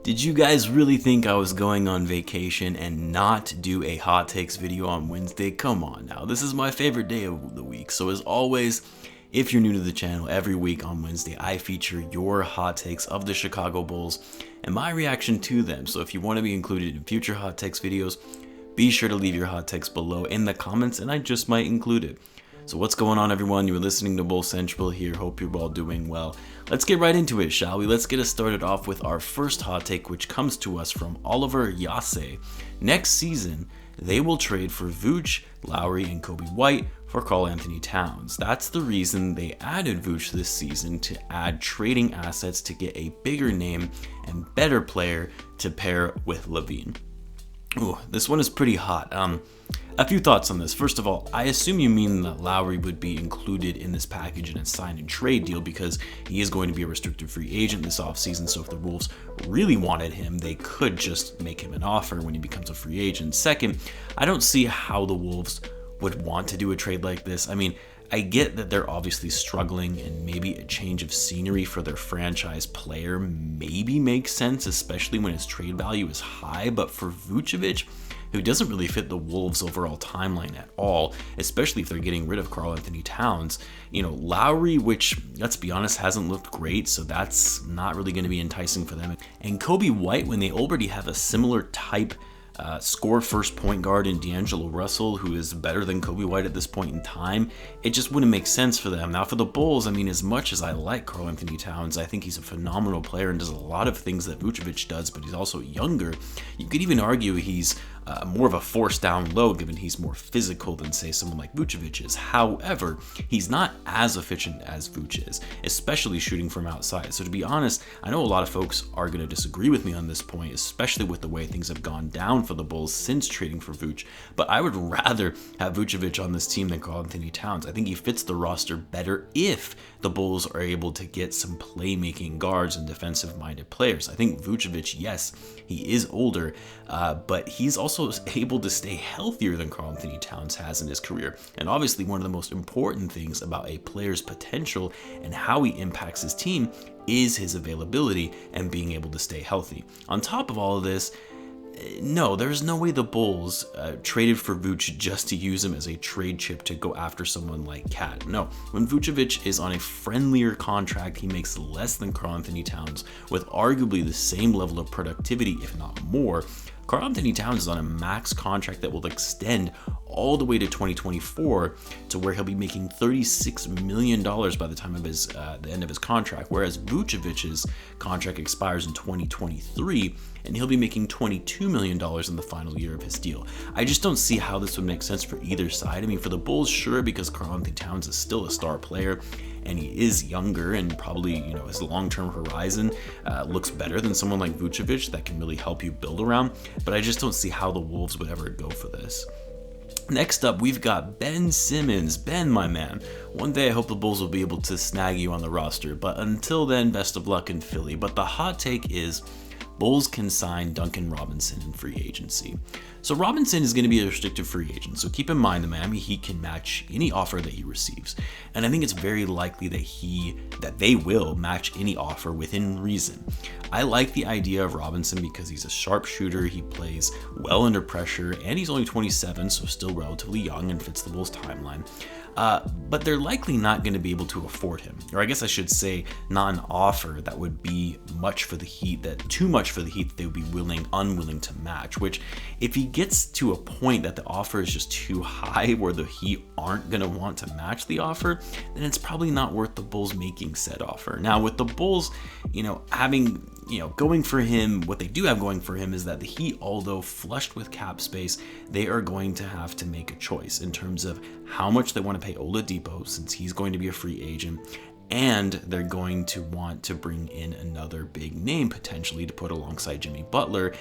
Did you guys really think I was going on vacation and not do a hot takes video on Wednesday? Come on now, this is my favorite day of the week. So as always, if you're new to the channel, every week on Wednesday, I feature your hot takes of the Chicago Bulls and my reaction to them. So if you want to be included in future hot takes videos, be sure to leave your hot takes below in the comments and I just might include it. So what's going on, everyone? You're listening to Bull Central here. Hope you're all doing well. Let's get right into it, shall we? Let's get us started off with our first hot take, which comes to us from Oliver Yase. Next season, they will trade for Vuce, Lauri, and Coby White for Karl Anthony Towns. That's the reason they added Vuce this season, to add trading assets to get a bigger name and better player to pair with Lavine. Ooh, this one is pretty hot. A few thoughts on this. First of all, I assume you mean that Lauri would be included in this package in a sign and trade deal because he is going to be a restricted free agent this offseason. So if the Wolves really wanted him, they could just make him an offer when he becomes a free agent. Second, I don't see how the Wolves would want to do a trade like this. I mean, I get that they're obviously struggling and maybe a change of scenery for their franchise player maybe makes sense, especially when his trade value is high. But for Vucevic, who doesn't really fit the Wolves' overall timeline at all, especially if they're getting rid of Karl Anthony Towns. Lauri, which, let's be honest, hasn't looked great, so that's not really going to be enticing for them. And Coby White, when they already have a similar type score first point guard in D'Angelo Russell, who is better than Coby White at this point in time, it just wouldn't make sense for them. Now for the Bulls, I mean, as much as I like Karl Anthony Towns, I think he's a phenomenal player and does a lot of things that Vucevic does, but he's also younger. You could even argue he's more of a force down low, given he's more physical than, say, someone like Vucevic is. However, he's not as efficient as Vuce is, especially shooting from outside. So to be honest, I know a lot of folks are going to disagree with me on this point, especially with the way things have gone down for the Bulls since trading for Vuce. But I would rather have Vucevic on this team than Karl Anthony Towns. I think he fits the roster better if the Bulls are able to get some playmaking guards and defensive-minded players. I think Vucevic, yes, he is older, but he's also able to stay healthier than Karl Anthony Towns has in his career. And obviously one of the most important things about a player's potential and how he impacts his team is his availability and being able to stay healthy. On top of all of this, no, there's no way the Bulls traded for Vuce just to use him as a trade chip to go after someone like Cat. No, when Vucevic is on a friendlier contract, he makes less than Karl Anthony Towns with arguably the same level of productivity, if not more. Karl Anthony Towns is on a max contract that will extend all the way to 2024, to where he'll be making $36 million by the time of his the end of his contract, whereas Vucevic's contract expires in 2023 and he'll be making $22 million in the final year of his deal. I just don't see how this would make sense for either side. I mean, for the Bulls, sure, because Karl Anthony Towns is still a star player and he is younger, and probably, his long-term horizon looks better than someone like Vucevic that can really help you build around. But I just don't see how the Wolves would ever go for this. Next up, we've got Ben Simmons. Ben, my man, one day I hope the Bulls will be able to snag you on the roster, but until then, best of luck in Philly. But the hot take is Bulls can sign Duncan Robinson in free agency. So Robinson is going to be a restricted free agent, so keep in mind the Miami Heat can match any offer that he receives. And I think it's very likely that they will match any offer within reason. I like the idea of Robinson because he's a sharpshooter, he plays well under pressure, and he's only 27, so still relatively young and fits the Bulls' timeline. But they're likely not going to be able to afford him, or I guess I should say not an offer that would be much for the Heat, too much for the Heat that they would be unwilling to match, which if he gets to a point that the offer is just too high where the Heat aren't going to want to match the offer, then it's probably not worth the Bulls making said offer. Now with the Bulls, going for him, what they do have going for him is that the Heat, although flushed with cap space, they are going to have to make a choice in terms of how much they want to pay Oladipo, since he's going to be a free agent, and they're going to want to bring in another big name potentially to put alongside Jimmy Butler.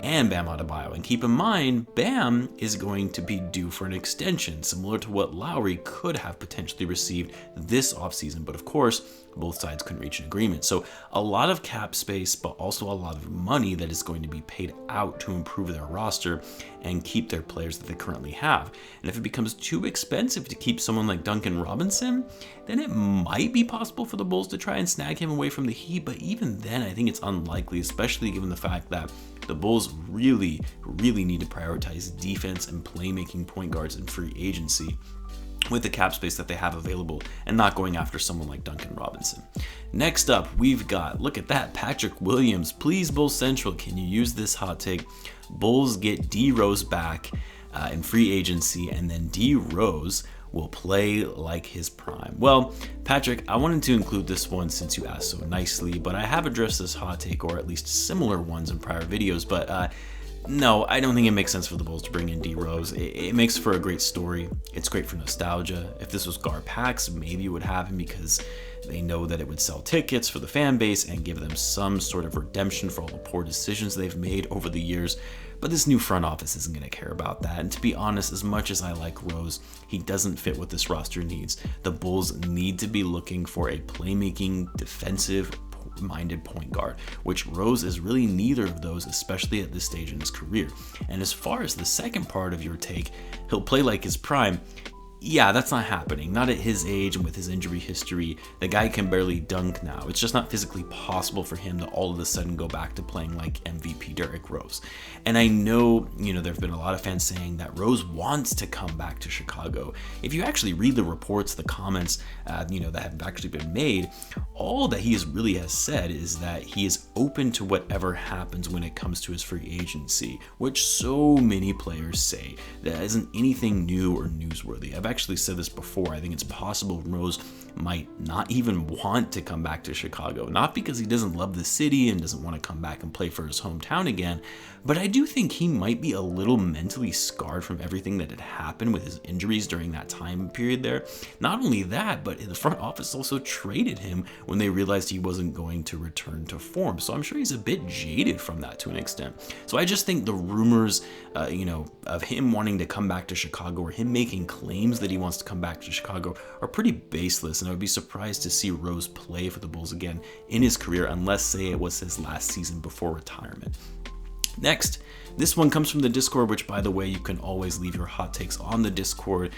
and Bam Adebayo. And keep in mind, Bam is going to be due for an extension, similar to what Lauri could have potentially received this offseason. But of course, both sides couldn't reach an agreement. So a lot of cap space, but also a lot of money that is going to be paid out to improve their roster and keep their players that they currently have. And if it becomes too expensive to keep someone like Duncan Robinson, then it might be possible for the Bulls to try and snag him away from the Heat. But even then, I think it's unlikely, especially given the fact that the Bulls really need to prioritize defense and playmaking point guards in free agency with the cap space that they have available and not going after someone like Duncan Robinson. Next up, we've got, look at that, Patrick Williams. Please, Bulls Central, can you use this hot take? Bulls get D Rose back in free agency, and then D Rose will play like his prime. Well, Patrick, I wanted to include this one since you asked so nicely, but I have addressed this hot take, or at least similar ones, in prior videos, but no, I don't think it makes sense for the Bulls to bring in D Rose. It makes for a great story. It's great for nostalgia. If this was Gar Pax, maybe it would happen because they know that it would sell tickets for the fan base and give them some sort of redemption for all the poor decisions they've made over the years. But this new front office isn't going to care about that. And to be honest, as much as I like Rose, he doesn't fit what this roster needs. The Bulls need to be looking for a playmaking, defensive minded point guard, which Rose is really neither of those, especially at this stage in his career. And as far as the second part of your take, he'll play like his prime. Yeah, that's not happening. Not at his age and with his injury history. The guy can barely dunk now. It's just not physically possible for him to all of a sudden go back to playing like MVP Derrick Rose. And I know, there have been a lot of fans saying that Rose wants to come back to Chicago. If you actually read the reports, the comments, that have actually been made, all that he really has said is that he is open to whatever happens when it comes to his free agency, which so many players say. That isn't anything new or newsworthy. I've actually said this before. I think it's possible Rose might not even want to come back to Chicago, not because he doesn't love the city and doesn't want to come back and play for his hometown again, but I do think he might be a little mentally scarred from everything that had happened with his injuries during that time period there. Not only that, but the front office also traded him when they realized he wasn't going to return to form. So I'm sure he's a bit jaded from that to an extent. So I just think the rumors, of him wanting to come back to Chicago or him making claims that he wants to come back to Chicago are pretty baseless. And I would be surprised to see Rose play for the Bulls again in his career, unless, say, it was his last season before retirement. Next, this one comes from the Discord, which, by the way, you can always leave your hot takes on the Discord.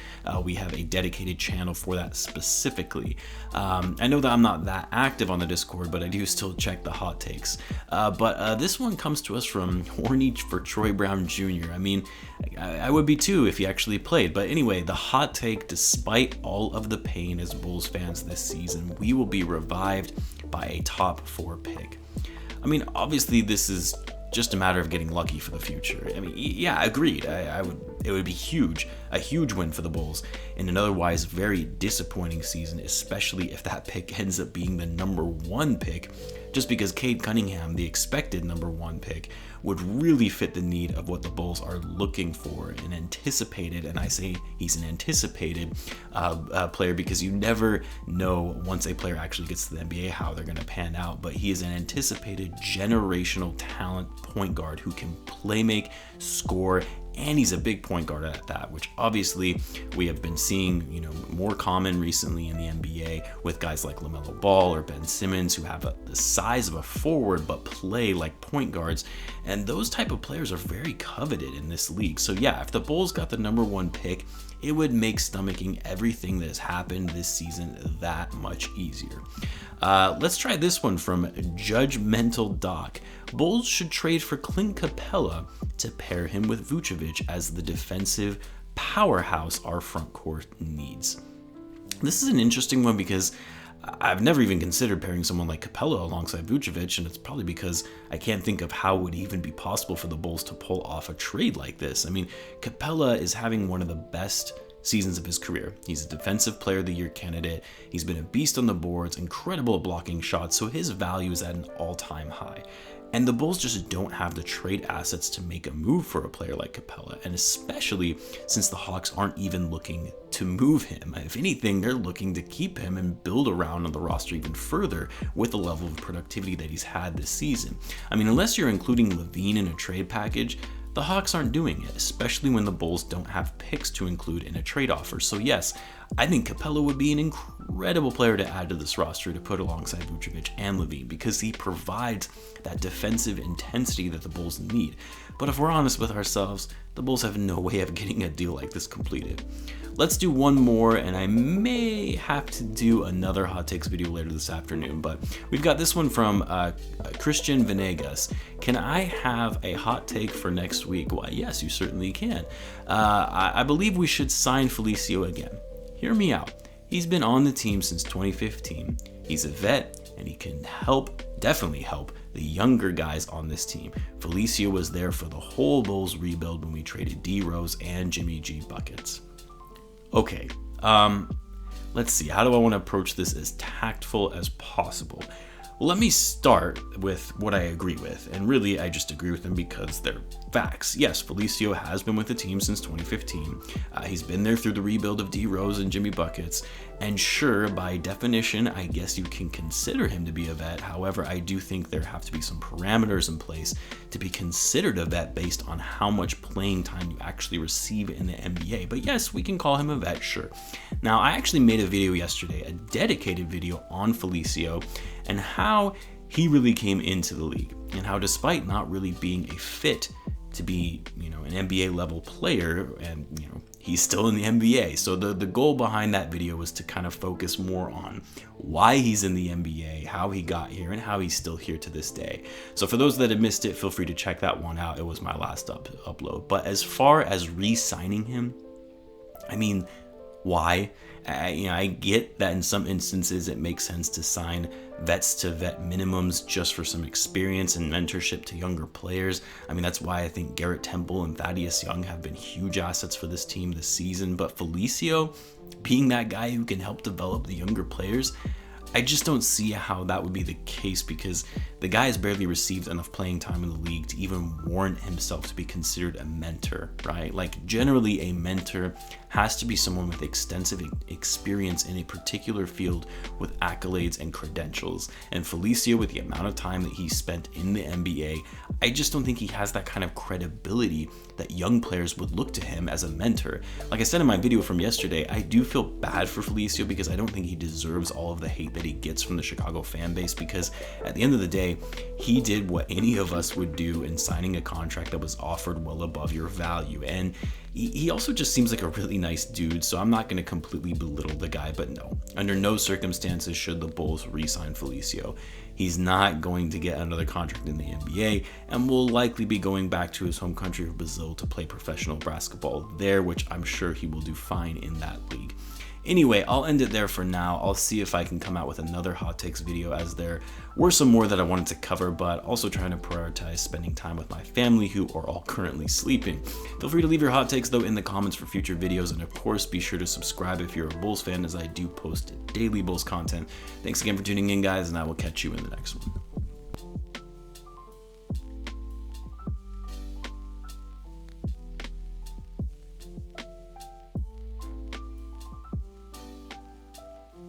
We have a dedicated channel for that specifically. I know that I'm not that active on the Discord, but I do still check the hot takes. But this one comes to us from Horny for Troy Brown Jr. I mean, I would be too if he actually played. But anyway, the hot take: despite all of the pain as Bulls fans this season, we will be revived by a top 4 pick. I mean, obviously, this is just a matter of getting lucky for the future. I mean, yeah, agreed. It would be a huge win for the Bulls in an otherwise very disappointing season, especially if that pick ends up being the number 1 pick, just because Cade Cunningham, the expected number 1 pick, would really fit the need of what the Bulls are looking for and anticipated. And I say he's an anticipated player because you never know once a player actually gets to the NBA how they're going to pan out. But he is an anticipated generational talent point guard who can play make, score, and he's a big point guard at that, which obviously we have been seeing, more common recently in the NBA with guys like LaMelo Ball or Ben Simmons, who have the size of a forward but play like point guards, and those type of players are very coveted in this league. So yeah, if the Bulls got the number 1 pick, it would make stomaching everything that has happened this season that much easier. Let's try this one from Judgmental Doc. Bulls should trade for Clint Capela to pair him with Vucevic as the defensive powerhouse our front court needs. This is an interesting one because I've never even considered pairing someone like Capela alongside Vucevic, and it's probably because I can't think of how it would even be possible for the Bulls to pull off a trade like this. I mean, Capela is having one of the best seasons of his career. He's a Defensive Player of the Year candidate. He's been a beast on the boards, incredible at blocking shots, so his value is at an all-time high. And the Bulls just don't have the trade assets to make a move for a player like Capela, and especially since the Hawks aren't even looking to move him. If anything, they're looking to keep him and build around on the roster even further with the level of productivity that he's had this season. I mean, unless you're including Lavine in a trade package, the Hawks aren't doing it, especially when the Bulls don't have picks to include in a trade offer. So yes, I think Capela would be an incredible player to add to this roster to put alongside Vucevic and Lavine because he provides that defensive intensity that the Bulls need. But if we're honest with ourselves, the Bulls have no way of getting a deal like this completed. Let's do one more, and I may have to do another hot takes video later this afternoon, but we've got this one from Christian Venegas. Can I have a hot take for next week? Why, yes, you certainly can. I believe we should sign Felicio again. Hear me out. He's been on the team since 2015. He's a vet, and he can definitely help the younger guys on this team. Felicio was there for the whole Bulls rebuild when we traded D Rose and Jimmy G buckets. Okay, let's see. How do I want to approach this as tactful as possible? Well, let me start with what I agree with, and really I just agree with them because they're facts. Yes, Felicio has been with the team since 2015. He's been there through the rebuild of D Rose and Jimmy Buckets, and sure, by definition, I guess you can consider him to be a vet. However, I do think there have to be some parameters in place to be considered a vet based on how much playing time you actually receive in the NBA. But yes, we can call him a vet, sure. Now, I actually made a video yesterday, a dedicated video on Felicio and how he really came into the league and how despite not really being a fit to be, an NBA level player, and, he's still in the NBA. So the goal behind that video was to kind of focus more on why he's in the NBA, how he got here, and how he's still here to this day. So for those that have missed it, feel free to check that one out. It was my last upload. But as far as re-signing him, I mean, why? I get that in some instances it makes sense to sign vets to vet minimums just for some experience and mentorship to younger players. I mean, that's why I think Garrett Temple and Thaddeus Young have been huge assets for this team this season. But Felicio, being that guy who can help develop the younger players, I just don't see how that would be the case because the guy has barely received enough playing time in the league to even warrant himself to be considered a mentor, right? Like generally a mentor has to be someone with extensive experience in a particular field with accolades and credentials. And Felicio, with the amount of time that he spent in the NBA, I just don't think he has that kind of credibility that young players would look to him as a mentor. Like I said in my video from yesterday, I do feel bad for Felicio because I don't think he deserves all of the hate that he gets from the Chicago fan base, because at the end of the day, he did what any of us would do in signing a contract that was offered well above your value. And he also just seems like a really nice dude, so I'm not going to completely belittle the guy, but no, under no circumstances should the Bulls re-sign Felicio. He's not going to get another contract in the NBA and will likely be going back to his home country of Brazil to play professional basketball there, which I'm sure he will do fine in that league. Anyway, I'll end it there for now. I'll see if I can come out with another hot takes video, as there were some more that I wanted to cover, but also trying to prioritize spending time with my family who are all currently sleeping. Feel free to leave your hot takes though in the comments for future videos, and of course be sure to subscribe if you're a Bulls fan, as I do post daily Bulls content. Thanks again for tuning in, guys, and I will catch you in the next one.